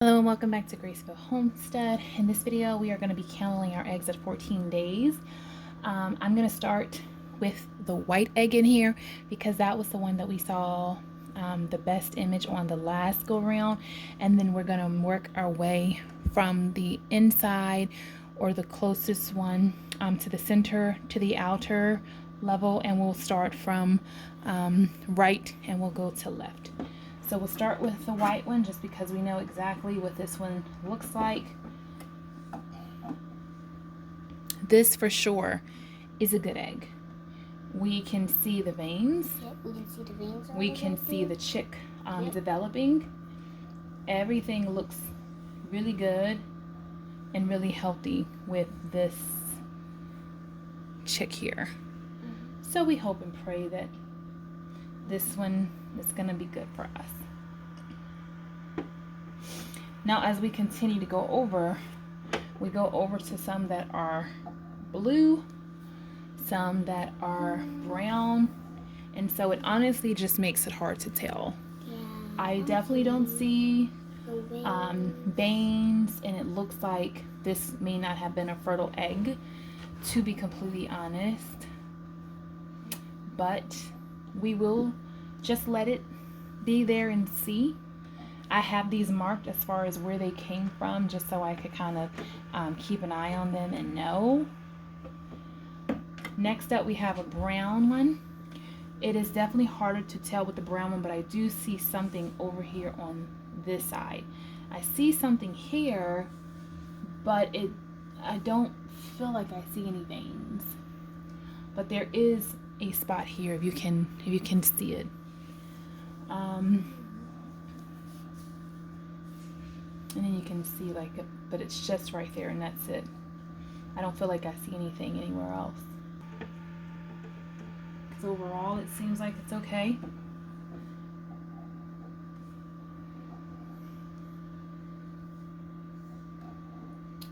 Hello and welcome back to Grace.Filled Homestead. In this video we are going to be counting our eggs at 14 days. I'm going to start with the white egg in here because that was the one that we saw the best image on the last go around, and then we're going to work our way from the inside or the closest one to the center to the outer level, and we'll start from right and we'll go to left. So we'll start with the white one just because we know exactly what this one looks like. This for sure is a good egg. We can see the veins. Yep, we can see the veins. We can see the chick developing. Everything looks really good and really healthy with this chick here. So we hope and pray that this one is going to be good for us. Now, as we continue to go over, we go over to some that are blue, some that are brown, and so it honestly just makes it hard to tell. Yeah, I definitely don't see veins, and it looks like this may not have been a fertile egg, to be completely honest. But we will just let it be there and see. I have these marked as far as where they came from, just so I could kind of keep an eye on them and know. Next up, we have a brown one. It is definitely harder to tell with the brown one, but I do see something over here on this side. I see something here, but I don't feel like I see any veins. But there is a spot here if you can see it. And then you can see but it's just right there and that's it. I don't feel like I see anything anywhere else. Because overall it seems like it's okay.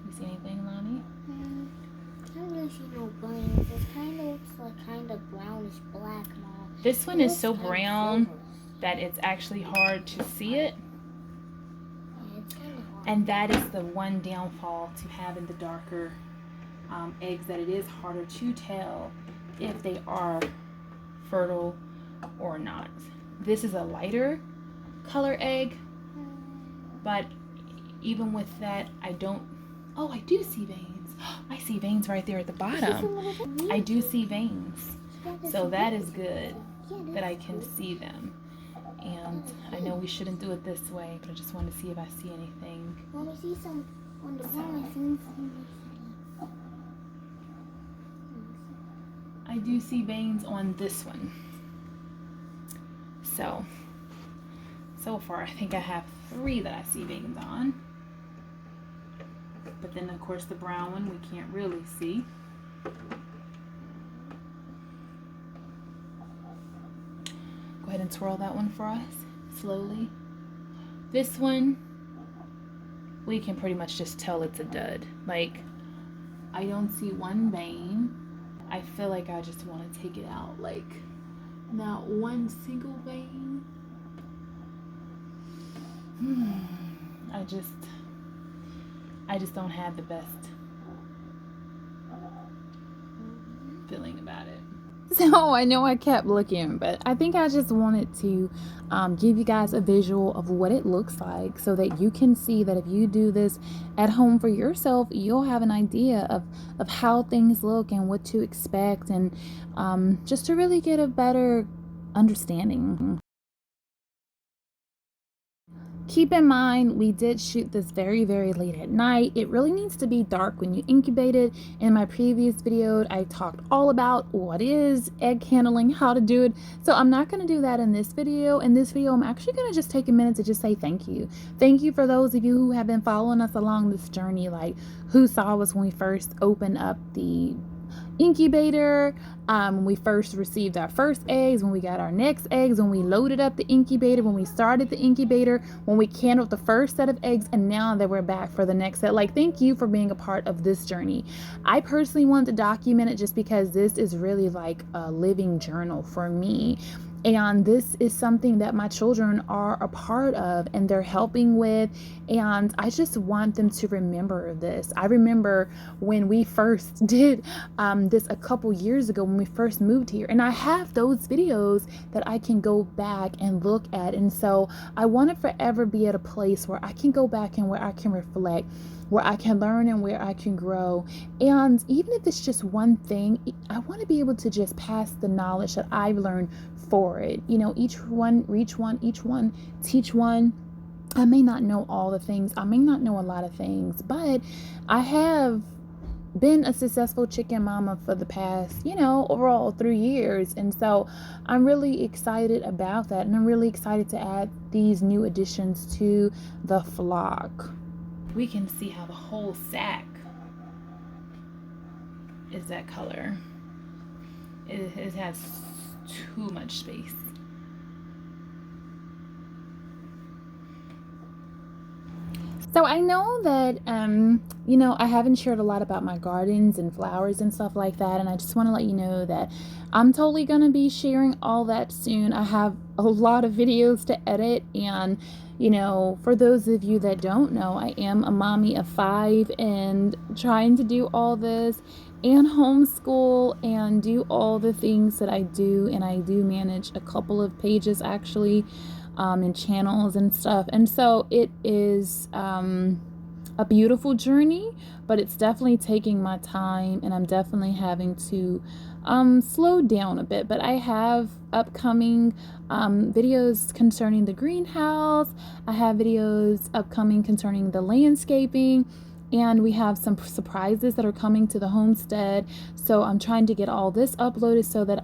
You see anything, Lonnie? I don't really see no veins. It kind of looks like brownish black and all. This one is so brown that it's actually hard to see it. And that is the one downfall to having the darker eggs, that it is harder to tell if they are fertile or not. This is a lighter color egg, but even with that, I do see veins. I see veins right there at the bottom. I do see veins. So that is good that I can see them. And I know we shouldn't do it this way, but I just want to see if I see anything. Let me see some on the bottom. I do see veins on this one. So far I think I have 3 that I see veins on. But then of course the brown one we can't really see. Go ahead and twirl that one for us slowly. This one, we can pretty much just tell it's a dud. Like, I don't see one vein. I feel like I just want to take it out. Like, not one single vein. I just don't have the best feeling about it. So I know I kept looking, but I think I just wanted to give you guys a visual of what it looks like so that you can see that if you do this at home for yourself, you'll have an idea of how things look and what to expect, and just to really get a better understanding. Keep in mind, we did shoot this very, very late at night. It really needs to be dark when you incubate it. In my previous video, I talked all about what is egg handling, how to do it. So I'm not going to do that in this video. In this video, I'm actually going to just take a minute to just say thank you. Thank you for those of you who have been following us along this journey, like who saw us when we first opened up the incubator, when we first received our first eggs, when we got our next eggs, when we loaded up the incubator, when we started the incubator, when we candled the first set of eggs, and now that we're back for the next set. Like, thank you for being a part of this journey. I personally wanted to document it just because this is really like a living journal for me. And this is something that my children are a part of and they're helping with. And I just want them to remember this. I remember when we first did this a couple years ago when we first moved here. And I have those videos that I can go back and look at. And so I want to forever be at a place where I can go back and where I can reflect, where I can learn and where I can grow. And even if it's just one thing, I want to be able to just pass the knowledge that I've learned for it. You know, each one, teach one. I may not know all the things. I may not know a lot of things, but I have been a successful chicken mama for the past, overall 3 years. And so I'm really excited about that. And I'm really excited to add these new additions to the flock. We can see how the whole sack is that color. It has too much space. So I know that, I haven't shared a lot about my gardens and flowers and stuff like that. And I just want to let you know that I'm totally going to be sharing all that soon. I have a lot of videos to edit. And, for those of you that don't know, I am a mommy of 5 and trying to do all this and homeschool and do all the things that I do. And I do manage a couple of pages actually, and channels and stuff. And so it is a beautiful journey, but it's definitely taking my time and I'm definitely having to slow down a bit. But I have upcoming videos concerning the greenhouse. I have videos upcoming concerning the landscaping. And we have some surprises that are coming to the homestead. So I'm trying to get all this uploaded so that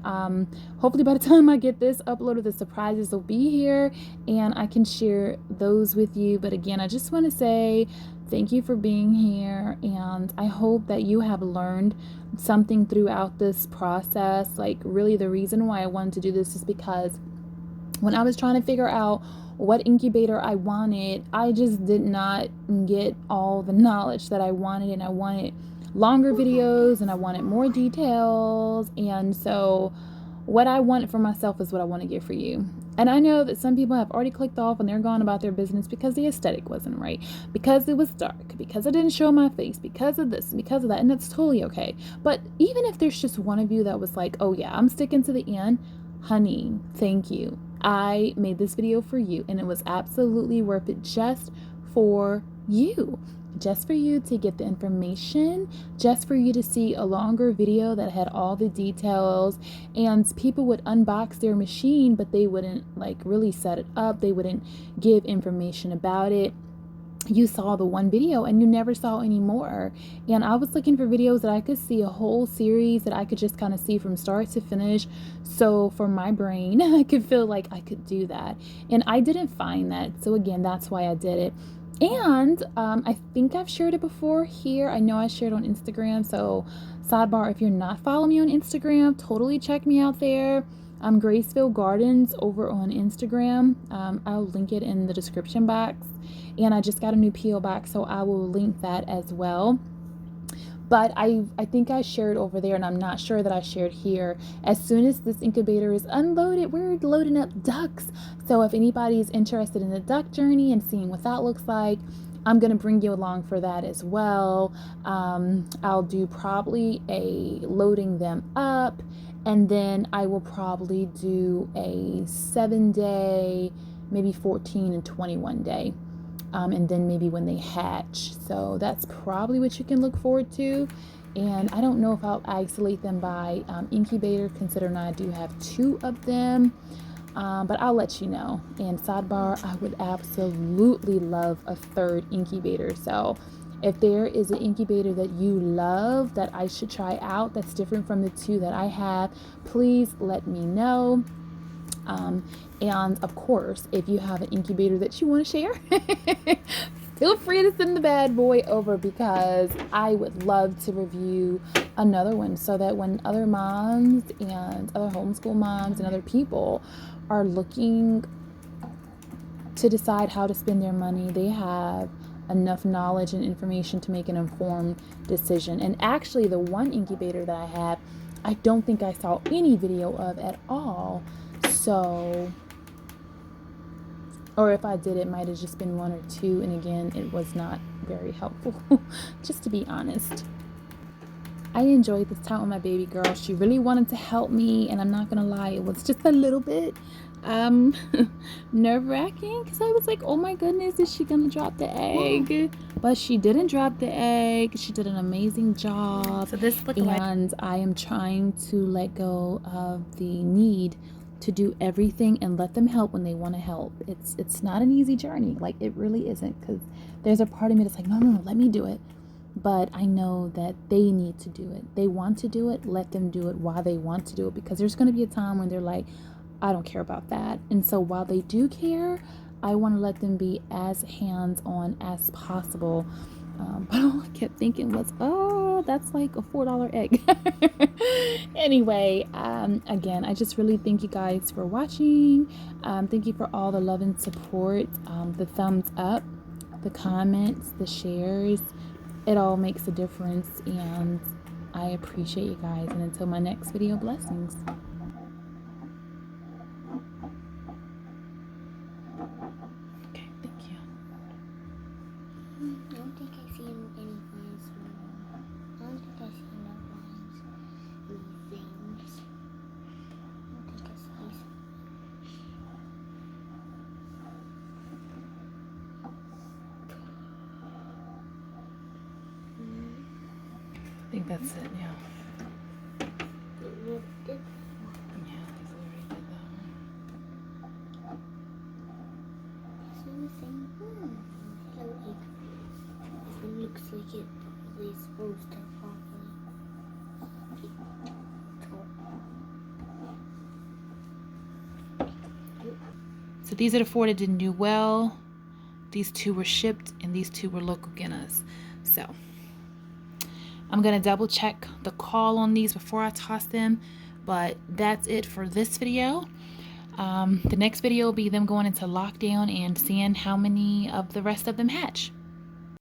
hopefully by the time I get this uploaded, the surprises will be here and I can share those with you. But again, I just want to say thank you for being here. And I hope that you have learned something throughout this process. Like really the reason why I wanted to do this is because when I was trying to figure out what incubator I wanted, I just did not get all the knowledge that I wanted, and I wanted longer videos and I wanted more details. And so what I wanted for myself is what I want to get for you. And I know that some people have already clicked off and they're gone about their business because the aesthetic wasn't right, because it was dark, because I didn't show my face, because of this, because of that, and that's totally okay. But even if there's just one of you that was like, oh yeah, I'm sticking to the end, honey, thank you. I made this video for you and it was absolutely worth it just for you. Just for you to get the information, just for you to see a longer video that had all the details. And people would unbox their machine, but they wouldn't like really set it up. They wouldn't give information about it. You saw the one video and you never saw any more. And I was looking for videos that I could see a whole series that I could just kind of see from start to finish. So for my brain, I could feel like I could do that. And I didn't find that. So again, that's why I did it. And I think I've shared it before here. I know I shared on Instagram. So sidebar, if you're not following me on Instagram, totally check me out there. Grace.Filled Gardens over on Instagram. I'll link it in the description box. And I just got a new P.O. box, so I will link that as well. But I think I shared over there, and I'm not sure that I shared here. As soon as this incubator is unloaded, we're loading up ducks. So if anybody is interested in the duck journey and seeing what that looks like, I'm going to bring you along for that as well. I'll do probably a loading them up, and then I will probably do a 7-day, maybe 14 and 21 day. And then maybe when they hatch. So that's probably what you can look forward to. And I don't know if I'll isolate them by incubator, considering I do have 2 of them. But I'll let you know. And sidebar, I would absolutely love a 3rd incubator. So if there is an incubator that you love that I should try out that's different from the 2 that I have, please let me know. And of course, if you have an incubator that you want to share, feel free to send the bad boy over, because I would love to review another one so that when other moms and other homeschool moms and other people are looking to decide how to spend their money, they have enough knowledge and information to make an informed decision. And actually, the one incubator that I have, I don't think I saw any video of at all. So, or if I did, it might have just been 1 or 2, and again, it was not very helpful, just to be honest. I enjoyed this time with my baby girl. She really wanted to help me, and I'm not gonna lie, it was just a little bit nerve-wracking, because I was like, oh my goodness, is she gonna drop the egg? But she didn't drop the egg. She did an amazing job. So this looked like, and I am trying to let go of the need to do everything and let them help when they want to help. It's not an easy journey. Like, it really isn't, because there's a part of me that's like, no, let me do it. But I know that they need to do it. They want to do it. Let them do it while they want to do it, because there's going to be a time when they're like, I don't care about that. And so while they do care, I want to let them be as hands-on as possible. But all I kept thinking was, oh, that's like a $4 egg. Anyway, again, I just really thank you guys for watching. Thank you for all the love and support, the thumbs up, the comments, the shares. It all makes a difference, and I appreciate you guys. And until my next video, blessings. Okay, thank you. I don't think I see any vines. I don't think I see no vines. Anything. I don't think I see some. I think that's it, yeah. Yeah, he's already did that one. See the same one. Hello, egg. It looks like it probably is supposed to properly. So these are the 4 that didn't do well. These 2 were shipped, and these 2 were local Guineas. So I'm gonna double check the call on these before I toss them, but that's it for this video. The next video will be them going into lockdown and seeing how many of the rest of them hatch.